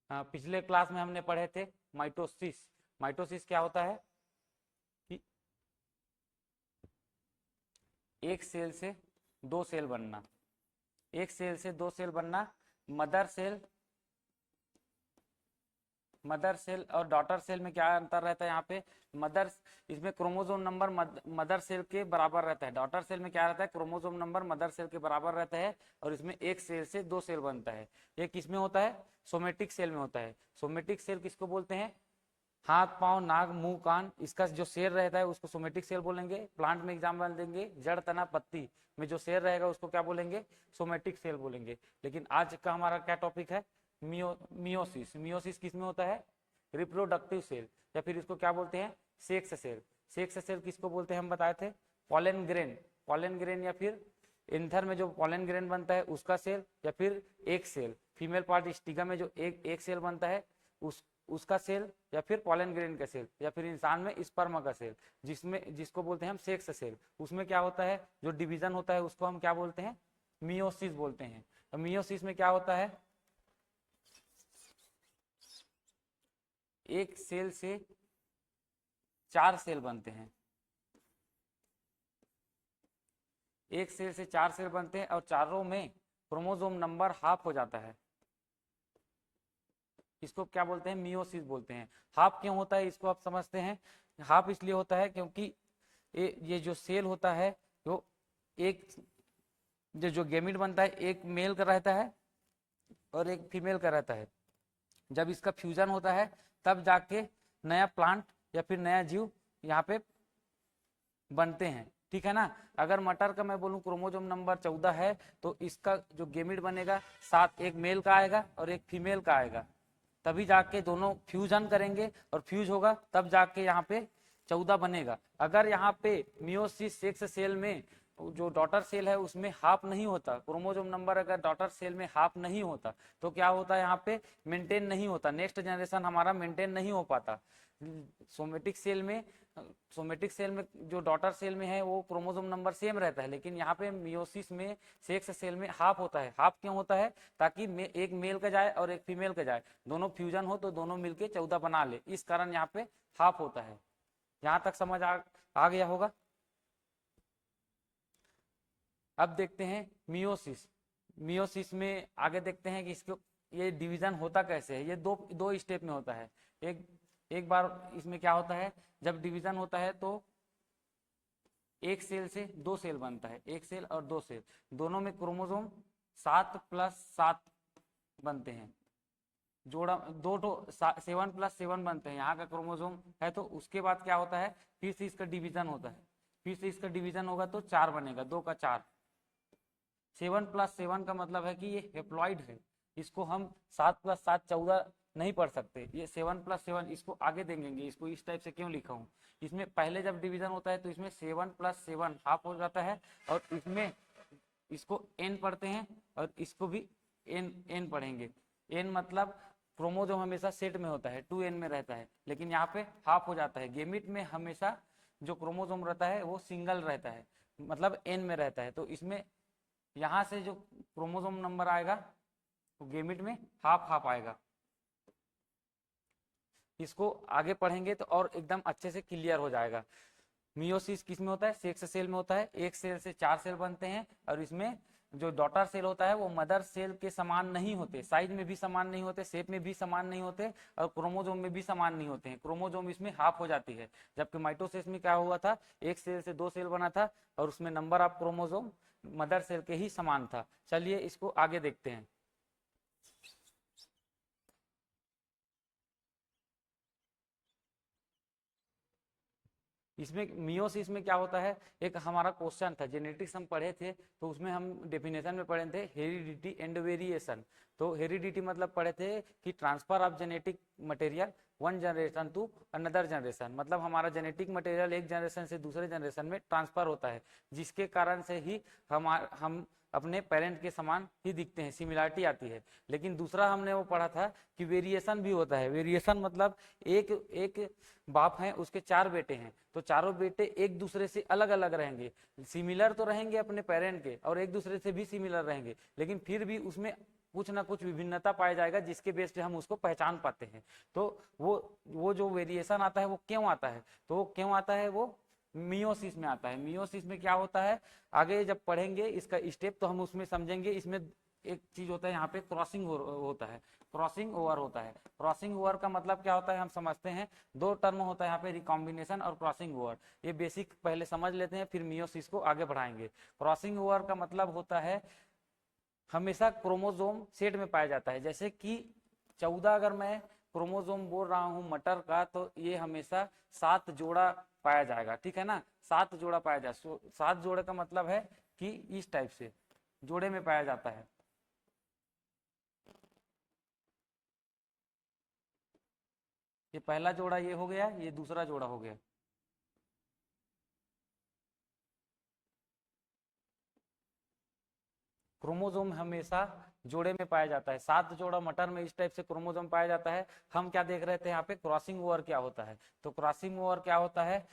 पिछले क्लास में हमने पढ़े थे माइटोसिस। माइटोसिस क्या होता है कि एक सेल से दो सेल बनना, एक सेल से दो सेल बनना। मदर सेल और डॉटर सेल में क्या अंतर रहता है? यहाँ पे मदर, इसमें क्रोमोसोम नंबर मदर सेल के बराबर रहता है। डॉटर सेल में क्या रहता है? क्रोमोसोम नंबर मदर सेल के बराबर रहता है और इसमें एक सेल से दो सेल बनता है। ये किसमें होता है? सोमेटिक सेल में होता है। सोमेटिक सेल किसको बोलते हैं? हाथ, पांव, नाक, मुंह, कान, इसका जो सेल रहता है उसको सोमेटिक सेल बोलेंगे। प्लांट में एग्जाम्पल देंगे, जड़, तना, पत्ती में जो सेल रहेगा उसको क्या बोलेंगे? सोमेटिक सेल बोलेंगे। लेकिन आज का हमारा क्या टॉपिक है? मियोसिस। मियोसिस किसमें होता है? रिप्रोडक्टिव सेल, या फिर इसको क्या बोलते हैं? Sex cell. सेक्स सेल किसको बोलते हैं हम बताए थे? Pollen grain. पॉलन ग्रेन या फिर एंथर में जो पॉलन ग्रेन बनता है उसका सेल, या फिर एक सेल फीमेल पार्ट स्टिगा में जो एक सेल बनता है उसका सेल, या फिर पॉलन ग्रेन का सेल, या फिर इंसान में स्पर्म का सेल, जिसको बोलते हैं हम सेक्स सेल। उसमें क्या होता है? जो डिवीजन होता है उसको हम क्या बोलते हैं? मियोसिस बोलते हैं। मियोसिस में क्या होता है? एक सेल से चार सेल बनते हैं, एक सेल से चार सेल बनते हैं और चारों में क्रोमोसोम नंबर हाफ हो जाता है। इसको क्या बोलते हैं? मियोसिस बोलते हैं। हाफ क्यों होता है इसको आप समझते हैं? हाफ इसलिए होता है क्योंकि ये जो सेल होता है वो एक जो गेमिट बनता है एक मेल का रहता है और एक फीमेल का रहता है। जब इसका फ्यूजन होता है तब जाके नया प्लांट या फिर नया जीव यहाँ पे बनते हैं, ठीक है ना। अगर मटर का मैं बोलूं क्रोमोसोम नंबर 14 है तो इसका जो गेमिट बनेगा 7, एक मेल का आएगा और एक फीमेल का आएगा, तभी जाके दोनों फ्यूजन करेंगे और फ्यूज होगा तब जाके यहाँ पे 14 बनेगा। अगर यहाँ पे मियोसिस सेक्स सेल में जो डॉटर सेल है उसमें हाफ नहीं होता, क्रोमोसोम नंबर अगर डॉटर सेल में हाफ नहीं होता तो क्या होता है? यहाँ पे मेंटेन नहीं होता, नेक्स्ट जनरेशन हमारा मेंटेन नहीं हो पाता। सोमेटिक सेल में जो डॉटर सेल में है वो क्रोमोसोम नंबर सेम रहता है, लेकिन यहाँ पे मियोसिस में सेक्स सेल में हाफ होता है। हाफ क्यों होता है? ताकि एक मेल का जाए और एक फीमेल का जाए, दोनों फ्यूजन हो तो दोनों मिलके 14 बना ले, इस कारण यहाँ पे हाफ होता है। यहाँ तक समझ आ गया होगा। अब देखते हैं मियोसिस। मियोसिस में आगे देखते हैं कि इसको ये डिवीजन होता कैसे है। ये दो स्टेप में होता है। एक बार इसमें क्या होता है? जब डिवीजन होता है तो एक सेल से दो सेल बनता है, एक सेल और दो सेल, दोनों में क्रोमोसोम 7+7 बनते हैं। जोड़ा दो 7+7 बनते हैं यहाँ का क्रोमोसोम है। तो उसके बाद क्या होता है? फिर से इसका डिवीजन होता है, फिर से इसका डिवीजन होगा तो 4 बनेगा, 2 का 4। 7+7 का मतलब है कि ये हेप्लॉइड है। इसको हम 7+7 14 नहीं पढ़ सकते। ये 7+7 इसको आगे देंगे, इसको इस टाइप से क्यों लिखा हूँ? इसमें पहले जब डिवीजन होता है तो इसमें 7+7 हाफ हो जाता है और इसमें इसको n पढ़ते हैं और इसको भी n पढ़ेंगे। n मतलब क्रोमोसोम हमेशा सेट में होता है, 2n में रहता है, लेकिन यहाँ पे हाफ हो जाता है। गेमिट में हमेशा जो क्रोमोसोम रहता है वो सिंगल रहता है, मतलब n में रहता है। तो इसमें यहाँ से जो क्रोमोसोम नंबर आएगा तो गेमिट में हाफ हाफ आएगा। इसको आगे पढ़ेंगे तो और एकदम अच्छे से क्लियर हो जाएगा। मियोसिस किस में होता है? सेक्स सेल में होता है। एक सेल से 4 सेल बनते हैं और इसमें जो डॉटर सेल होता है वो मदर सेल के समान नहीं होते, साइज में भी समान नहीं होते, शेप में भी समान नहीं होते और क्रोमोसोम में भी समान नहीं होते हैं। क्रोमोसोम इसमें हाफ हो जाती है। जबकि माइटोसिस में क्या हुआ था? एक सेल से दो सेल बना था और उसमें number of chromosome mother cell के ही समान था। चलिए इसको आगे देखते हैं। इसमें मियोसिस में क्या होता है? एक हमारा क्वेश्चन था, जेनेटिक्स हम पढ़े थे तो उसमें हम डेफिनेशन में पढ़े थे हेरिडिटी एंड वेरिएशन। तो हेरिडिटी मतलब पढ़े थे कि transfer of genetic material one generation to another generation, मतलब हमारा जेनेटिक मटेरियल एक जनरेशन से दूसरे जनरेशन में ट्रांसफर होता है, जिसके कारण से ही हम अपने पेरेंट के समान ही दिखते हैं, सिमिलरिटी आती है। लेकिन दूसरा हमने वो पढ़ा था कि वेरिएशन भी होता है। वेरिएशन मतलब एक एक बाप हैं उसके 4 बेटे हैं तो चारों बेटे एक दूसरे से अलग अलग रहेंगे, सिमिलर तो रहेंगे अपने पेरेंट के और एक दूसरे से भी सिमिलर रहेंगे, लेकिन फिर भी उसमें कुछ ना कुछ विभिन्नता पाया जाएगा जिसके बेस पे हम उसको पहचान पाते हैं। तो वो जो वेरिएशन आता है वो क्यों आता है, तो वो क्यों आता है, वो मियोसिस में आता है। मियोसिस में क्या होता है, आगे जब पढ़ेंगे इसका स्टेप तो हम उसमें समझेंगे। इसमें एक चीज होता है यहाँ पे क्रॉसिंग होता है, क्रॉसिंग ओवर होता है। क्रॉसिंग ओवर का मतलब क्या होता है हम समझते हैं, दो टर्म होता है यहाँ पे, रिकॉम्बिनेशन और क्रॉसिंग ओवर। ये बेसिक पहले समझ लेते हैं, फिर मियोसिस को आगे बढ़ाएंगे। क्रॉसिंग ओवर का मतलब होता है हमेशा क्रोमोसोम सेट में पाया जाता है। जैसे कि 14 अगर मैं क्रोमोसोम बोल रहा हूँ मटर का, तो ये हमेशा 7 जोड़ा पाया जाएगा, ठीक है ना, 7 जोड़ा पाया जाए। 7 जोड़े का मतलब है कि इस टाइप से जोड़े में पाया जाता है। ये पहला जोड़ा ये हो गया, ये दूसरा जोड़ा हो गया। क्रोमोसोम हमेशा जोड़े में पाया जाता है। 7 जोड़ा मटर में इस टाइप से क्रोमोसोम पाया जाता है। हम क्या देख रहे थे यहाँ पे, क्रॉसिंग ओवर क्या होता है। तो क्रॉसिंग ओवर क्या होता है,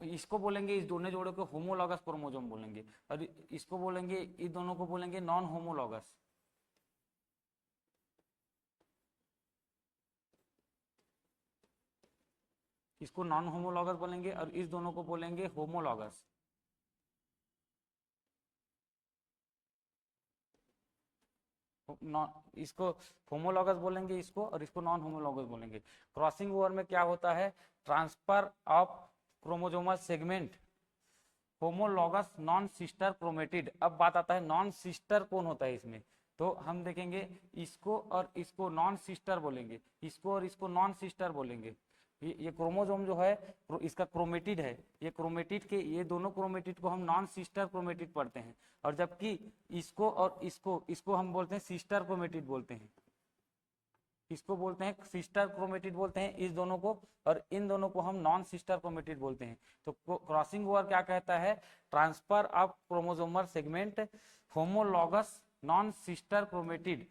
इसको बोलेंगे, इस दोनों जोड़े को होमोलॉगस क्रोमोसोम बोलेंगे, और इसको बोलेंगे, इस दोनों को बोलेंगे नॉन होमोलॉगस। इसको नॉन होमोलॉगस बोलेंगे और इस दोनों को बोलेंगे होमोलॉगस। इसको होमोलॉगस बोलेंगे इसको, और इसको नॉन होमोलॉगस बोलेंगे। क्रॉसिंग ओवर में क्या होता है, transfer of chromosomal segment homologous non sister chromatid. अब बात आता है नॉन सिस्टर कौन होता है इसमें, तो हम देखेंगे इसको और इसको नॉन सिस्टर बोलेंगे, इसको और इसको नॉन सिस्टर बोलेंगे। ये क्रोमोसोम जो है इसका क्रोमेटिड है, ये क्रोमेटिड के, ये दोनों क्रोमेटिड को हम नॉन सिस्टर क्रोमेटिड पढ़ते हैं। और जबकि इसको और इसको हम बोलते हैं सिस्टर क्रोमेटिड बोलते हैं, इसको बोलते हैं सिस्टर क्रोमेटिड बोलते हैं इस दोनों को, और इन दोनों को हम नॉन सिस्टर क्रोमेटिड बोलते हैं। तो क्रॉसिंग ओवर क्या कहता है, transfer of chromosomal segment homologous non sister chromatid.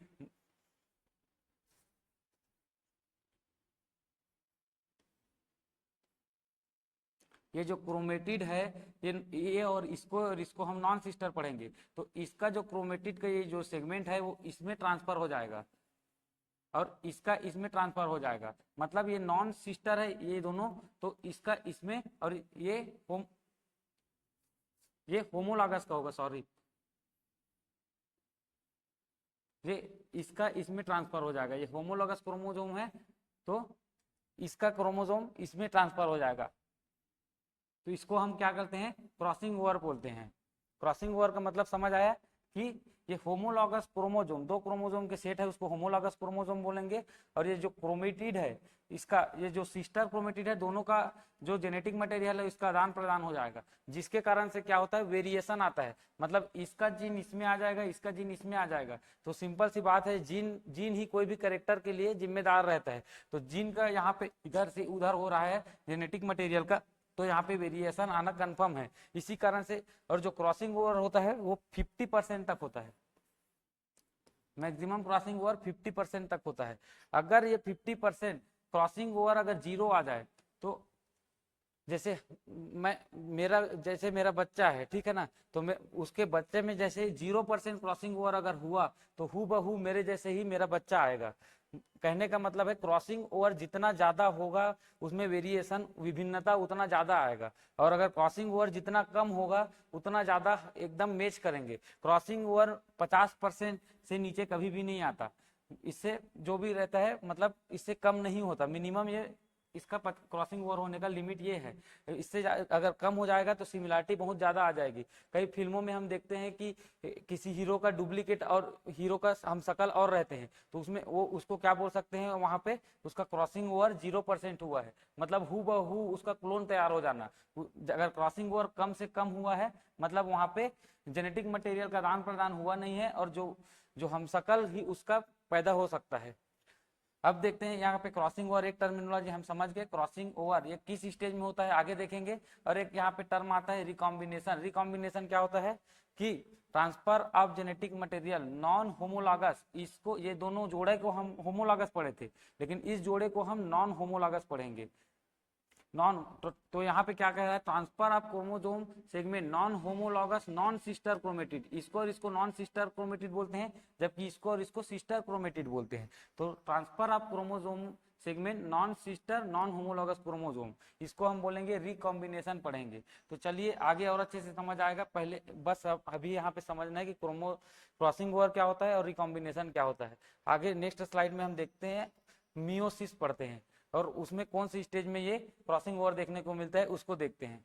ये जो क्रोमेटिड है, ये और इसको हम नॉन सिस्टर पढ़ेंगे, तो इसका जो क्रोमेटिड का ये जो सेगमेंट है वो इसमें ट्रांसफर हो जाएगा और इसका इसमें ट्रांसफर हो जाएगा। मतलब ये नॉन सिस्टर है ये दोनों, तो इसका इसमें और ये होमोलॉगस का होगा, सॉरी, ये इसका इसमें ट्रांसफर हो जाएगा। ये होमोलॉगस क्रोमोसोम है तो इसका क्रोमोसोम इसमें ट्रांसफर हो जाएगा, तो इसको हम क्या करते हैं, क्रॉसिंग ओवर बोलते हैं। क्रॉसिंग ओवर का मतलब समझ आया कि ये होमोलॉगस क्रोमोसोम, दो क्रोमोसोम के सेट है उसको होमोलॉगस क्रोमोसोम बोलेंगे, और ये जो क्रोमेटिड है इसका, ये जो सिस्टर क्रोमेटिड है, दोनों का जो जेनेटिक मटेरियल है उसका आदान प्रदान हो जाएगा, जिसके कारण से क्या होता है, वेरिएशन आता है। मतलब इसका जीन इसमें आ जाएगा, इसका जीन इसमें आ जाएगा। तो सिंपल सी बात है, जीन ही कोई भी कैरेक्टर के लिए जिम्मेदार रहता है। तो जीन का यहाँ पे इधर से उधर हो रहा है जेनेटिक मटेरियल का, तो यहाँ पे वेरिएशन आना कंफर्म है इसी कारण से। और जो क्रॉसिंग ओवर होता है वो 50% तक होता है, मैक्सिमम क्रॉसिंग ओवर 50% तक होता है। अगर ये 50% क्रॉसिंग ओवर अगर जीरो आ जाए, तो जैसे मेरा बच्चा है, ठीक है ना, तो मैं उसके बच्चे में जैसे 0% क्रॉसिंग ओवर अगर हुआ, तो हूबहू मेरे जैसे ही मेरा बच्चा आएगा। कहने का मतलब है क्रॉसिंग ओवर जितना ज्यादा होगा उसमें वेरिएशन विभिन्नता उतना ज्यादा आएगा, और अगर क्रॉसिंग ओवर जितना कम होगा उतना ज्यादा एकदम मैच करेंगे। क्रॉसिंग ओवर 50% से नीचे कभी भी नहीं आता, इससे जो भी रहता है मतलब इससे कम नहीं होता। मिनिमम ये इसका क्रॉसिंग ओवर होने का लिमिट ये है, इससे अगर कम हो जाएगा तो सिमिलरिटी बहुत ज्यादा आ जाएगी। कई फिल्मों में हम देखते हैं कि किसी हीरो का डुप्लीकेट और हीरो का हम शकल और रहते हैं, तो उसमें वो उसको क्या बोल सकते हैं, वहां पे उसका क्रॉसिंग ओवर 0% हुआ है, मतलब हु बहू उसका क्लोन तैयार हो जाना। अगर क्रॉसिंग ओवर कम से कम हुआ है मतलब वहां पे जेनेटिक मटेरियल का आदान प्रदान हुआ नहीं है, और जो हम शकल ही उसका पैदा हो सकता है। अब देखते हैं यहाँ पे क्रॉसिंग ओवर, एक टर्मिनोलॉजी हम समझ गए, क्रॉसिंग ओवर ये किस स्टेज में होता है आगे देखेंगे। और एक यहाँ पे टर्म आता है रिकॉम्बिनेशन। रिकॉम्बिनेशन क्या होता है कि transfer of genetic material non homologous, इसको ये दोनों जोड़े को हम होमोलॉगस पढ़े थे, लेकिन इस जोड़े को हम नॉन होमोलॉगस पढ़ेंगे। तो यहाँ पे क्या कह रहा है, transfer of chromosome segment non homologous non sister chromatid, इसको और इसको नॉन सिस्टर क्रोमेटिड बोलते हैं, जबकि इसको और इसको सिस्टर क्रोमेटिड बोलते हैं। तो transfer of chromosome segment non sister non homologous chromosome, इसको हम बोलेंगे रिकॉम्बिनेशन पढ़ेंगे। तो चलिए आगे और अच्छे से समझ आएगा, पहले बस अभी यहाँ पे समझना है कि क्रॉसिंग ओवर क्या होता है और रिकॉम्बिनेशन क्या होता है। आगे नेक्स्ट स्लाइड में हम देखते हैं मियोसिस पढ़ते हैं, और उसमें कौन सी स्टेज में ये क्रॉसिंग ओवर देखने को मिलता है उसको देखते हैं।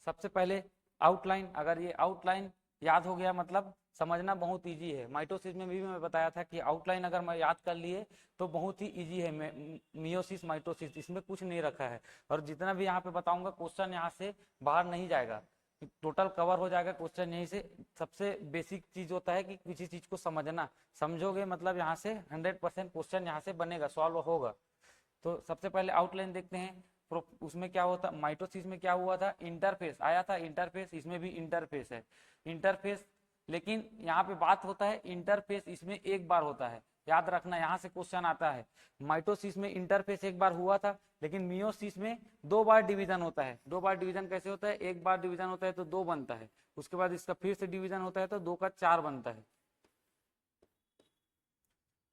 सबसे पहले आउटलाइन, अगर ये आउटलाइन याद हो गया मतलब समझना बहुत इजी है। माइटोसिस में भी मैं बताया था कि आउटलाइन अगर मैं याद कर लिए तो बहुत ही इजी है। मियोसिस माइटोसिस इसमें कुछ नहीं रखा है, और जितना भी यहाँ पे बताऊंगा क्वेश्चन यहाँ से बाहर नहीं जाएगा, टोटल कवर हो जाएगा क्वेश्चन यहीं से। सबसे बेसिक चीज होता है कि किसी चीज को समझना, समझोगे मतलब यहाँ से 100% क्वेश्चन यहाँ से बनेगा, सॉल्व होगा। तो सबसे पहले आउटलाइन देखते हैं। उसमें क्या होता, माइटोसिस में क्या हुआ था, इंटरफेस आया था, इंटरफेस इसमें भी इंटरफेस है, इंटरफेस। लेकिन यहाँ पे बात होता है इंटरफेस इसमें एक बार होता है, याद रखना, यहाँ से क्वेश्चन आता है। माइटोसिस में इंटरफेस एक बार हुआ था, लेकिन मियोसिस में 2 बार डिवीजन होता है। 2 बार डिवीजन कैसे होता है, एक बार डिवीजन होता है तो 2 बनता है, उसके बाद इसका फिर से डिवीजन होता है तो 2 का 4 बनता है।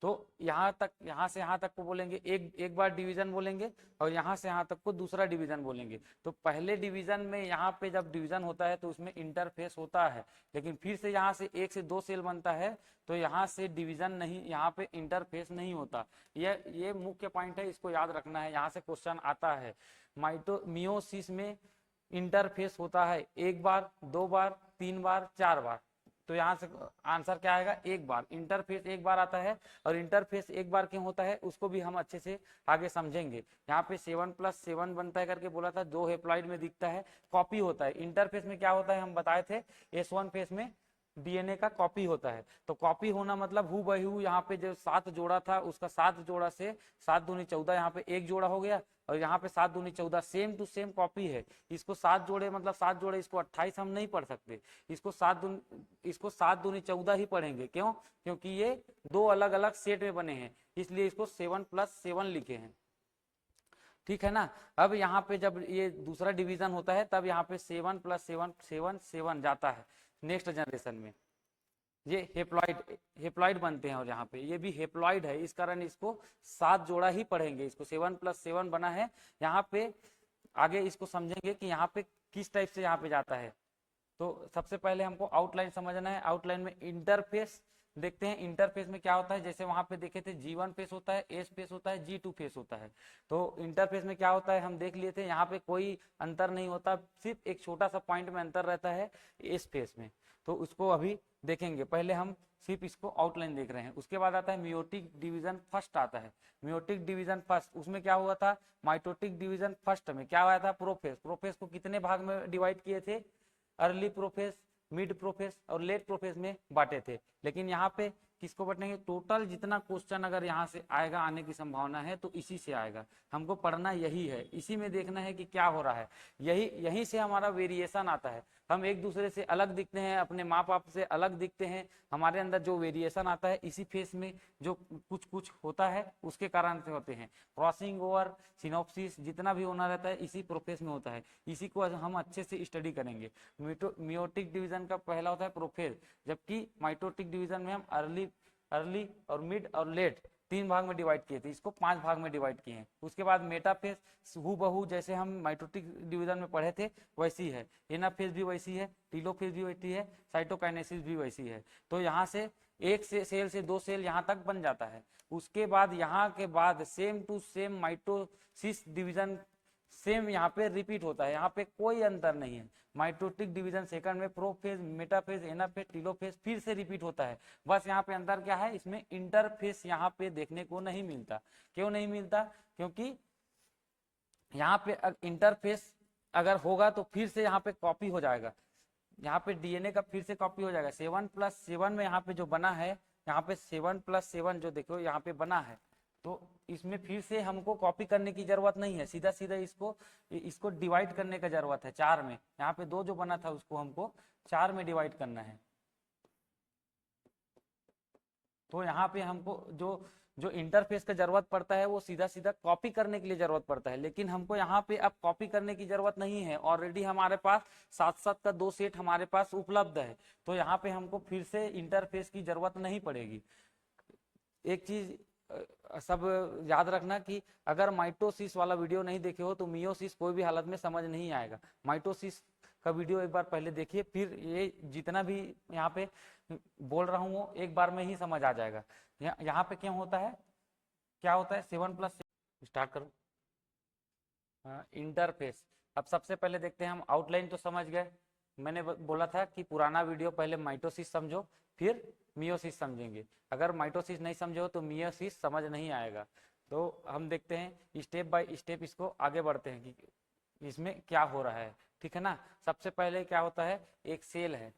तो यहाँ तक, यहाँ से यहाँ तक को बोलेंगे एक बार डिवीजन बोलेंगे, और यहाँ से यहाँ तक को दूसरा डिवीजन बोलेंगे। तो पहले डिवीजन में यहाँ पे जब डिवीजन होता है तो उसमें इंटरफेस होता है, लेकिन फिर से यहाँ से 1 से 2 सेल बनता है तो यहाँ से डिवीजन नहीं, यहाँ पे इंटरफेस नहीं होता। ये मुख्य पॉइंट है, इसको याद रखना है, यहाँ से क्वेश्चन आता है। मियोसिस में इंटरफेस होता है 1 बार, 2 बार, 3 बार, 4 बार। तो यहाँ से आंसर क्या आएगा, एक बार। इंटरफेस एक बार आता है, और इंटरफेस एक बार क्यों होता है उसको भी हम अच्छे से आगे समझेंगे। यहाँ पे 7+7 बनता है करके बोला था, 2 हेप्लॉइड में दिखता है, कॉपी होता है। इंटरफेस में क्या होता है हम बताए थे, S1 फेस में डीएनए का कॉपी होता है। तो कॉपी होना मतलब हु बहू, यहाँ पे जो 7 जोड़ा था उसका 7 जोड़ा से 7 दूनी 14, यहाँ पे 1 जोड़ा हो गया, और यहाँ पे 7 दूनी 14, सेम टू सेम कॉपी है। इसको 7 जोड़े मतलब 7 जोड़े, इसको 28 हम नहीं पढ़ सकते, इसको 7 दूनी 14 ही पढ़ेंगे। क्यों, क्योंकि ये 2 अलग अलग सेट में बने हैं, इसलिए इसको 7+7 लिखे हैं। ठीक है ना। अब यहाँ पे जब ये दूसरा डिवीजन होता है तब यहाँ पे 7+7 7 7 जाता है नेक्स्ट जनरेशन में, ये हेप्लॉइड बनते हैं। और यहाँ पे ये भी हेप्लॉइड है, इस कारण इसको 7 जोड़ा ही पढ़ेंगे। इसको 7+7 बना है यहाँ पे, आगे इसको समझेंगे कि यहाँ पे किस टाइप से यहाँ पे जाता है। तो सबसे पहले हमको आउटलाइन समझना है। आउटलाइन में इंटरफेस देखते हैं, इंटरफेस में क्या होता है, जैसे वहां पे देखे थे G1 फेस होता है, S फेस होता है, G2 फेस होता है। तो इंटरफेस में क्या होता है हम देख लिए थे, यहाँ पे कोई अंतर नहीं होता, सिर्फ एक छोटा सा पॉइंट में अंतर रहता है S फेस में। तो उसको अभी देखेंगे, पहले हम सिर्फ इसको आउटलाइन देख रहे हैं। उसके बाद आता है मियोटिक डिवीजन फर्स्ट आता है। मियोटिक डिवीजन फर्स्ट, उसमें क्या हुआ था, माइटोटिक डिवीजन फर्स्ट में क्या हुआ था, प्रोफेस। प्रोफेस को कितने भाग में डिवाइड किए थे, अर्ली प्रोफेस, मिड प्रोफेस और लेट प्रोफेस में बांटे थे। लेकिन यहाँ पे किसको बांटेंगे, टोटल जितना क्वेश्चन अगर यहाँ से आएगा, आने की संभावना है तो इसी से आएगा। हमको पढ़ना यही है, इसी में देखना है कि क्या हो रहा है, यहीं से हमारा वेरिएशन आता है। हम एक दूसरे से अलग दिखते हैं, अपने माँ बाप से अलग दिखते हैं, हमारे अंदर जो वेरिएशन आता है इसी फेस में जो कुछ कुछ होता है उसके कारण से होते हैं। क्रॉसिंग ओवर, सिनोप्सिस जितना भी होना रहता है इसी प्रोफेस में होता है, इसी को हम अच्छे से स्टडी करेंगे। मियोटिक डिवीजन का पहला होता है प्रोफेस, जबकि माइटोटिक डिवीजन में हम अर्ली और मिड और लेट 3 भाग में डिवाइड किए थे, इसको 5 भाग में डिवाइड किए हैं। उसके बाद मेटाफेज हूबहू जैसे हम माइटोटिक डिवीजन में पढ़े थे वैसी है, एनाफेज भी वैसी है, टीलोफेज भी वैसी है, साइटोकाइनेसिस भी वैसी है। तो यहाँ से एक से सेल से 2 सेल यहाँ तक बन जाता है। उसके बाद यहाँ के बाद same to same mitosis division same यहाँ पे रिपीट होता है, यहाँ पे कोई अंतर नहीं है। माइटोटिक डिवीजन सेकंड में प्रोफेज, मेटाफेज, एनाफेज, टीलोफेज फिर से रिपीट होता है। बस यहाँ पे अंतर क्या है, इसमें इंटरफेस यहाँ पे देखने को नहीं मिलता। क्यों नहीं मिलता, क्योंकि यहाँ पे इंटरफेस अगर होगा तो फिर से यहाँ पे कॉपी हो जाएगा, यहाँ पे डीएनए का फिर से कॉपी हो जाएगा। 7+7 में यहाँ पे जो बना है, यहाँ पे 7+7 जो देखो यहाँ पे बना है, तो इसमें फिर से हमको कॉपी करने की जरूरत नहीं है, सीधा सीधा इसको डिवाइड करने का जरूरत है 4 में। यहाँ पे 2 जो बना था उसको हमको 4 में डिवाइड करना है। तो यहाँ पे हमको जो जो इंटरफेस का जरूरत पड़ता है वो सीधा सीधा कॉपी करने के लिए जरूरत पड़ता है, लेकिन हमको यहाँ पे अब कॉपी करने की जरूरत नहीं है, ऑलरेडी हमारे पास 7-7 का 2 सेट हमारे पास उपलब्ध है। तो यहाँ पे हमको फिर से इंटरफेस की जरूरत नहीं पड़ेगी। एक चीज सब याद रखना कि अगर माइटोसिस वाला वीडियो नहीं देखे हो तो मियोसिस कोई भी हालत में समझ नहीं आएगा। माइटोसिस का वीडियो एक बार पहले देखिए, फिर ये जितना भी यहाँ पे बोल रहा हूँ वो एक बार में ही समझ आ जाएगा। यहाँ पे क्या होता है, क्या होता है 7+, स्टार्ट करो। इंटरफेस। अब सबसे पहले देखते हैं हम, आउटलाइन तो समझ गए। मैंने बोला था कि पुराना वीडियो पहले माइटोसिस समझो फिर मियोसिस समझेंगे। अगर माइटोसिस नहीं समझो तो मियोसिस समझ नहीं आएगा। तो हम देखते हैं स्टेप बाय स्टेप, इसको आगे बढ़ते हैं कि इसमें क्या हो रहा है, ठीक है ना। सबसे पहले क्या होता है, एक सेल है,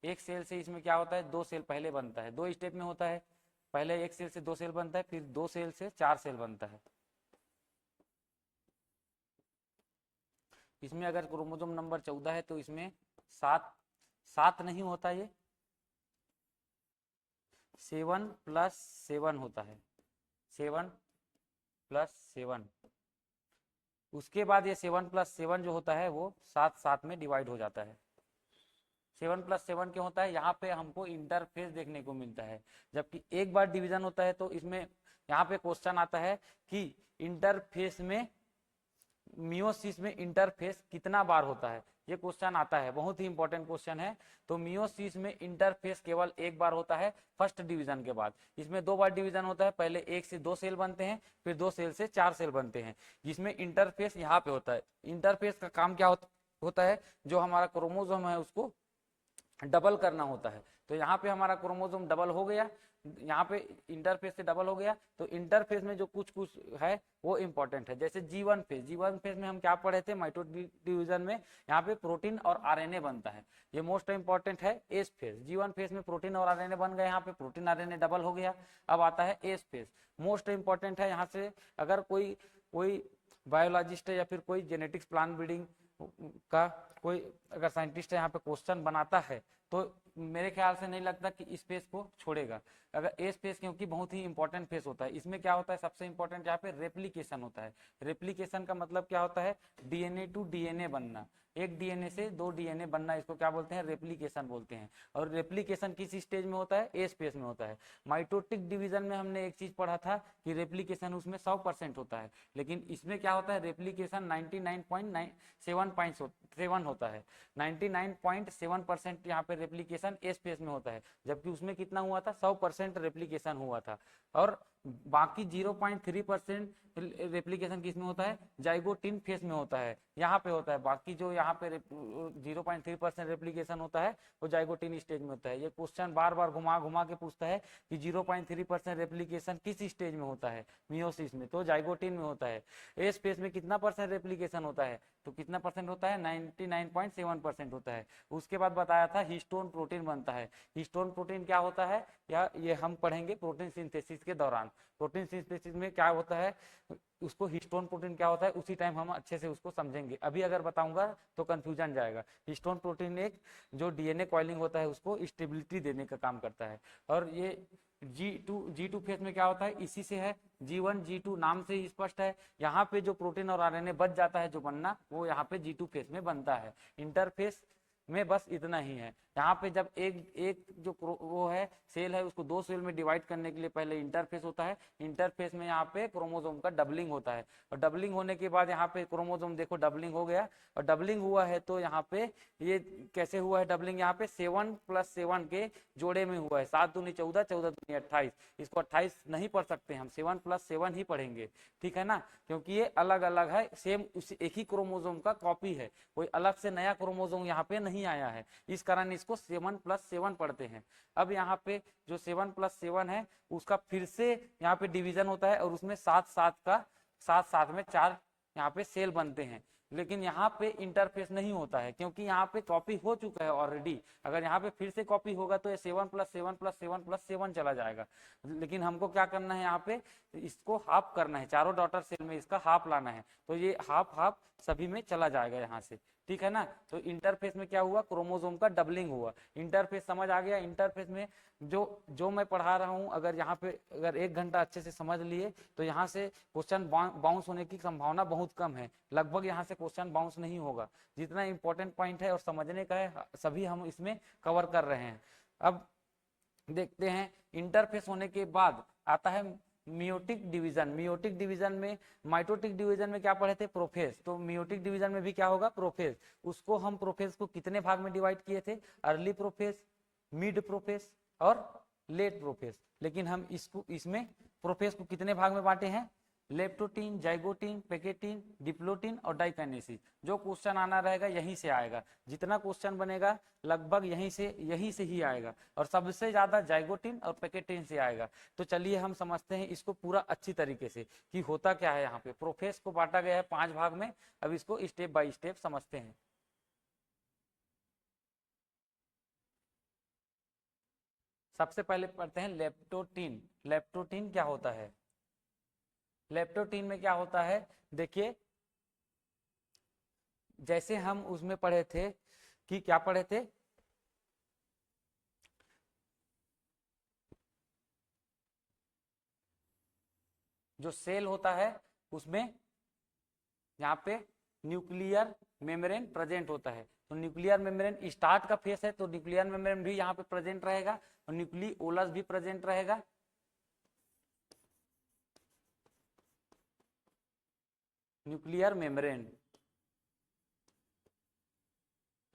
एक सेल से इसमें क्या होता है 2 सेल पहले बनता है। 2 स्टेप में होता है, पहले एक सेल से 2 सेल बनता है, फिर 2 सेल से 4 सेल बनता है। इसमें अगर क्रोमोसोम नंबर 14 है तो इसमें 7 नहीं होता, ये 7+7 होता है, 7+7। उसके बाद ये 7+7 जो होता है वो 7 में डिवाइड हो जाता है। 7+7 क्यों होता है, यहाँ पे हमको इंटरफेस देखने को मिलता है, जबकि एक बार डिवीजन होता है। तो इसमें यहाँ पे क्वेश्चन आता है कि इंटरफेस में, मियोसिस में इंटरफेस कितना बार होता है, ये क्वेश्चन आता है, बहुत ही इंपॉर्टेंट क्वेश्चन है। तो मियोसिस में इंटरफेस केवल एक बार होता है फर्स्ट डिवीजन के बाद। इसमें 2 बार डिवीजन होता है, पहले 1 से 2 सेल बनते हैं, फिर 2 सेल से 4 सेल बनते हैं, जिसमें इंटरफेस यहाँ पे होता है। इंटरफेस का काम क्या होता है, जो हमारा क्रोमोसोम है उसको डबल करना होता है। तो यहाँ पे हमारा क्रोमोसोम डबल हो गया, यहाँ पे इंटरफेस से डबल हो गया। तो इंटरफेस में जो कुछ कुछ है वो इंपॉर्टेंट है, जैसे G1 फेज। G1 फेज में हम क्या पढ़े थे माइटोटिक डिवीजन में, यहाँ पे प्रोटीन और आरएनए बनता है, ये मोस्ट इंपॉर्टेंट है। एस फेज, G1 फेज में प्रोटीन और आरएनए बन गए, यहाँ पे प्रोटीन आरएनए डबल हो गया। अब आता है एस फेज, मोस्ट इंपॉर्टेंट है। यहाँ से अगर कोई बायोलॉजिस्ट है या फिर कोई जेनेटिक्स प्लांट ब्रीडिंग का कोई अगर साइंटिस्ट है यहाँ पे क्वेश्चन बनाता है तो मेरे ख्याल से नहीं लगता कि इस फेज को छोड़ेगा। अगर एस फेज, क्योंकि बहुत ही इंपॉर्टेंट फेज होता है। इसमें क्या होता है, सबसे इंपॉर्टेंट यहाँ पे रेप्लिकेशन होता है। रेप्लिकेशन का मतलब क्या होता है, डीएनए टू डीएनए बनना, एक डीएनए से 2 डीएनए बनना, इसको क्या बोलते हैं, रेप्लिकेशन बोलते हैं। और रेप्लिकेशन किस स्टेज में होता है, एस फेज में होता है। माइटोटिक डिवीजन में हमने एक चीज पढ़ा था कि रेप्लिकेशन उसमें 100% होता है, लेकिन इसमें क्या होता है, रेप्लिकेशन 99.7 होता है। 99.7% यहाँ पे रेप्लिकेशन एस फेज में होता है, जबकि उसमें कितना हुआ था, 100% रेप्लिकेशन हुआ था। और बाकी 0.3% रेप्लिकेशन किसमें होता है, जाइगोटिन फेज में होता है, यहाँ पे होता है। बाकी जो यहाँ पे 0.3% रेप्लिकेशन होता है वो जाइगोटिन स्टेज में होता है। ये क्वेश्चन बार बार घुमा घुमा के पूछता है कि 0.3% रेप्लिकेशन किस स्टेज में होता है, मियोसिस में, तो जाइगोटिन में होता है। एस फेज में कितना % रेप्लिकेशन होता है, तो कितना % होता है, 99.7% होता है। उसके बाद बताया था हिस्टोन प्रोटीन बनता है। हिस्टोन प्रोटीन क्या होता है, या ये हम पढ़ेंगे प्रोटीन सिंथेसिस के दौरान। प्रोटीन सिंथेसिस में क्या होता है, उसको हिस्टोन प्रोटीन क्या होता है उसी टाइम हम अच्छे से उसको समझेंगे। अभी अगर बताऊंगा तो कंफ्यूजन जाएगा। हिस्टोन प्रोटीन एक जो डीएनए कॉइलिंग होता है उसको स्टेबिलिटी देने का काम करता है। और ये G2 फेज में क्या होता है, इसी से है। G1 G2 नाम से ही स्पष्ट है, यहाँ पे जो प्रोटीन और आरएनए बच जाता है जो बनना, वो यहाँ पे G2 फेज में बनता है। इंटरफेस में बस इतना ही है। यहाँ पे जब एक जो वो है सेल है उसको 2 सेल में डिवाइड करने के लिए पहले इंटरफेस होता है। इंटरफेस में यहाँ पे क्रोमोसोम का डबलिंग होता है, और डबलिंग होने के बाद यहाँ पे क्रोमोसोम देखो डबलिंग हो गया। और डबलिंग हुआ है तो यहाँ पे ये कैसे हुआ है डबलिंग, यहाँ पे 7+7 के जोड़े में हुआ है। 7 दूनी 14, 14 दूनी 28। इसको 28 नहीं पढ़ सकते हम, 7+7 ही पढ़ेंगे, ठीक है ना, क्योंकि ये अलग अलग है, सेम उसी एक ही क्रोमोसोम का कॉपी है, कोई अलग से नया क्रोमोसोम यहाँ पे नहीं आया है, इस कारण इसको 7+7 पढ़ते हैं। अब यहाँ पे जो 7+7 है उसका फिर से यहाँ पे डिवीजन होता है, और उसमें 7 में 4 यहाँ पे सेल बनते हैं। लेकिन यहाँ पे इंटरफेस नहीं होता है, क्योंकि यहाँ पे कॉपी हो चुका है ऑलरेडी। अगर यहाँ पे फिर से कॉपी होगा तो ये 7+7+7+7 चला जाएगा। लेकिन हमको क्या करना है, यहाँ पे इसको हाफ करना है, चारों डॉटर सेल में इसका हाफ लाना है, तो ये हाफ हाफ सभी में चला जाएगा यहाँ से, ठीक है ना। तो इंटरफेस में क्या हुआ, क्रोमोसोम का डबलिंग हुआ। इंटरफेस समझ आ गया। इंटरफेस में जो जो मैं पढ़ा रहा हूं, अगर यहाँ पे अगर 1 घंटा अच्छे से समझ लिए तो यहाँ से क्वेश्चन बाउंस होने की संभावना बहुत कम है, लगभग यहाँ से क्वेश्चन बाउंस नहीं होगा। जितना इंपॉर्टेंट पॉइंट है और समझने का है सभी हम इसमें कवर कर रहे हैं। अब देखते हैं इंटरफेस होने के बाद आता है मियोटिक डिवीजन। मियोटिक डिवीजन में, माइटोटिक डिवीजन में क्या पढ़े थे, प्रोफेज। तो मियोटिक डिवीजन में भी क्या होगा, प्रोफेज। उसको हम प्रोफेज को कितने भाग में डिवाइड किए थे, अर्ली प्रोफेज, मिड प्रोफेज और लेट प्रोफेज। लेकिन हम इसको इसमें प्रोफेज को कितने भाग में बांटे हैं, लेप्टोटीन, जाइगोटीन, पेकेटीन, डिप्लोटीन और डाइकाइनेसिस। जो क्वेश्चन आना रहेगा यहीं से आएगा, जितना क्वेश्चन बनेगा लगभग यहीं से ही आएगा, और सबसे ज्यादा जाइगोटीन और पेकेटीन से आएगा। तो चलिए हम समझते हैं इसको पूरा अच्छी तरीके से कि होता क्या है। यहाँ पे प्रोफेज को बांटा गया है 5 भाग में। अब इसको स्टेप बाय स्टेप समझते हैं। सबसे पहले पढ़ते हैं लेप्टोटीन। लेप्टोटीन क्या होता है, लेप्टोटीन में क्या होता है, देखिए जैसे हम उसमें पढ़े थे कि क्या पढ़े थे, जो सेल होता है उसमें यहाँ पे न्यूक्लियर मेम्ब्रेन प्रेजेंट होता है। तो न्यूक्लियर मेम्ब्रेन स्टार्ट का फेस है, तो न्यूक्लियर मेम्ब्रेन भी यहाँ पे प्रेजेंट रहेगा और न्यूक्लियोलस भी प्रेजेंट रहेगा। न्यूक्लियर मेम्ब्रेन,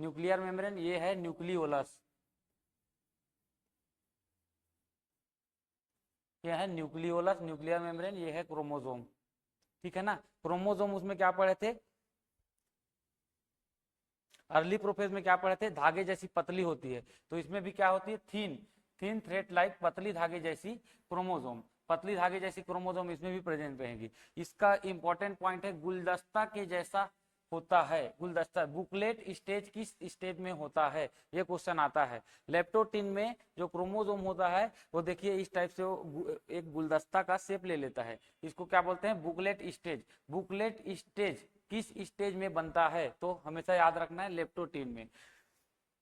न्यूक्लियर मेम्ब्रेन ये है न्यूक्लियोलस, ये है न्यूक्लियोलस, न्यूक्लियर मेम्ब्रेन ये है क्रोमोसोम। ठीक है ना। क्रोमोसोम उसमें क्या पढ़े थे, अर्ली प्रोफेज में क्या पढ़े थे, धागे जैसी पतली होती है। तो इसमें भी क्या होती है, थीन थीन थ्रेड लाइक, पतली धागे जैसी क्रोमोसोम, पतली धागे जैसी क्रोमोसोम इसमें भी प्रेजेंट रहेगी। इसका इंपॉर्टेंट पॉइंट है गुलदस्ता के जैसा होता है। गुलदस्ता, बुकलेट स्टेज किस स्टेज में होता है, ये क्वेश्चन आता है। लेप्टोटीन में जो क्रोमोसोम होता है वो देखिए इस टाइप से वो एक गुलदस्ता का शेप ले लेता है। इसको क्या बोलते हैं, बुकलेट स्टेज। बुकलेट स्टेज किस स्टेज में बनता है, तो हमेशा याद रखना है लेप्टोटीन में।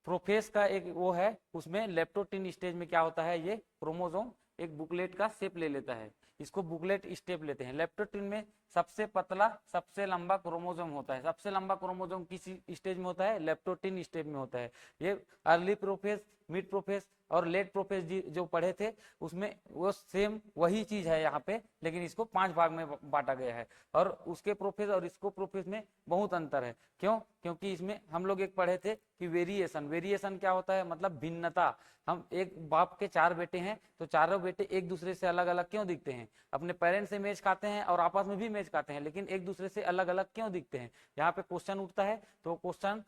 प्रोफेज का एक वो है, उसमें लेप्टोटीन स्टेज में क्या होता है, ये क्रोमोसोम एक बुकलेट का शेप ले लेता है, इसको बुकलेट स्टेप लेते हैं। लेप्टोटीन में सबसे पतला सबसे लंबा क्रोमोसोम होता है। सबसे लंबा क्रोमोसोम किस स्टेज में होता है, लेप्टोटीन स्टेज में होता है। ये अर्ली प्रोफेज, मिड प्रोफेज और लेट प्रोफेज जो पढ़े थे उसमें वो सेम वही चीज है यहाँ पे, लेकिन इसको 5 भाग में बांटा गया है। और उसके प्रोफेज और इसको प्रोफेज में बहुत अंतर है। क्यों, क्योंकि इसमें हम लोग एक पढ़े थे कि वेरिएशन, वेरिएशन क्या होता है, मतलब भिन्नता। हम एक बाप के 4 बेटे हैं, तो चारों बेटे एक दूसरे से अलग अलग क्यों दिखते हैं, अपने पेरेंट्स से मेज खाते हैं और आपस में भी मेज खाते हैं, लेकिन एक दूसरे से अलग अलग क्यों दिखते हैं। यहाँ पे क्वेश्चन उठता है, तो क्वेश्चन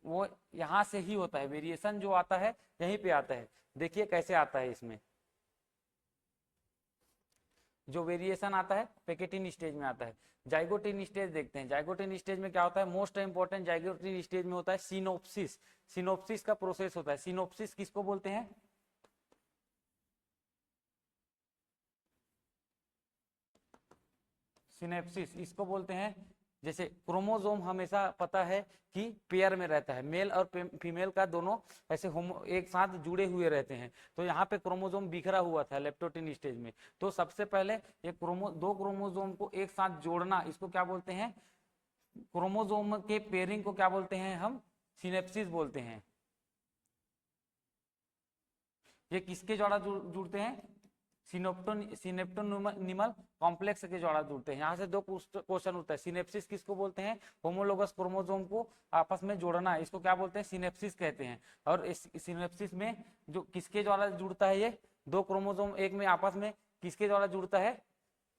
वो यहाँ से ही होता है, वेरिएशन जो आता है यहीं पे आता है। देखिए कैसे आता है, इसमें जो वेरिएशन आता है पेकेटिन स्टेज में आता है। जाइगोटिन स्टेज देखते हैं, जाइगोटिन स्टेज में क्या होता है, मोस्ट इंपोर्टेंट जाइगोटिन स्टेज में होता है सिनोप्सिस। सिनोप्सिस का प्रोसेस होता है। सिनोप्सिस किसको बोलते हैं, सिनेप्सिस इसको बोलते हैं। जैसे क्रोमोसोम हमेशा पता है कि पेयर में रहता है, मेल और फीमेल का दोनों ऐसे होमो एक साथ जुड़े हुए रहते हैं। तो यहाँ पे क्रोमोसोम बिखरा हुआ था लेप्टोटीन स्टेज में। तो सबसे पहले ये दो क्रोमोसोम को एक साथ जोड़ना, इसको क्या बोलते हैं, क्रोमोसोम के पेयरिंग को क्या बोलते हैं हम, सिनेप्सिस बोलते हैं। ये किसके द्वारा जुड़ते हैं, सिनेप्टोनिमल कॉम्प्लेक्स के द्वारा जुड़ते हैं। यहाँ से 2 क्वेश्चन होता है। सिनेप्सिस किसको बोलते हैं, होमोलोगस क्रोमोसोम को आपस में जोड़ना, इसको क्या बोलते हैं, सिनेप्सिस कहते हैं। और इस सिनेप्सिस में जो किसके द्वारा जुड़ता है, ये 2 क्रोमोसोम एक में आपस में किसके द्वारा जुड़ता है,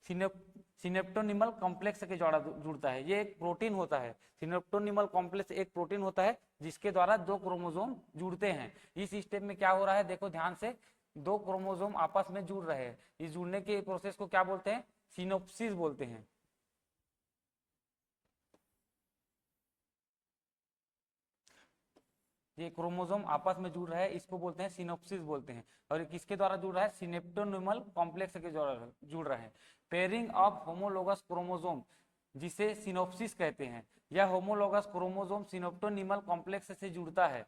सिनेप्टोनिमल कॉम्प्लेक्स के द्वारा जुड़ता है। ये एक प्रोटीन होता है, सिनेप्टोनिमल कॉम्प्लेक्स एक प्रोटीन होता है जिसके द्वारा 2 क्रोमोसोम जुड़ते हैं। इस स्टेप में क्या हो रहा है, देखो ध्यान से, 2 क्रोमोसोम आपस में जुड़ रहे हैं। इस जुड़ने के प्रोसेस को क्या बोलते हैं, सिनोप्सिस बोलते हैं। ये क्रोमोसोम आपस में जुड़ रहा है, इसको बोलते हैं सिनोप्सिस बोलते हैं। और ये किसके द्वारा जुड़ रहा है, सिनेप्टोनिमल कॉम्प्लेक्स के द्वारा जुड़ रहा है। पेयरिंग ऑफ होमोलोगस क्रोमोसोम, जिसे सिनोप्सिस कहते हैं। यह होमोलॉगस क्रोमोसोम सिनोप्टोनिमल कॉम्प्लेक्स से जुड़ता है,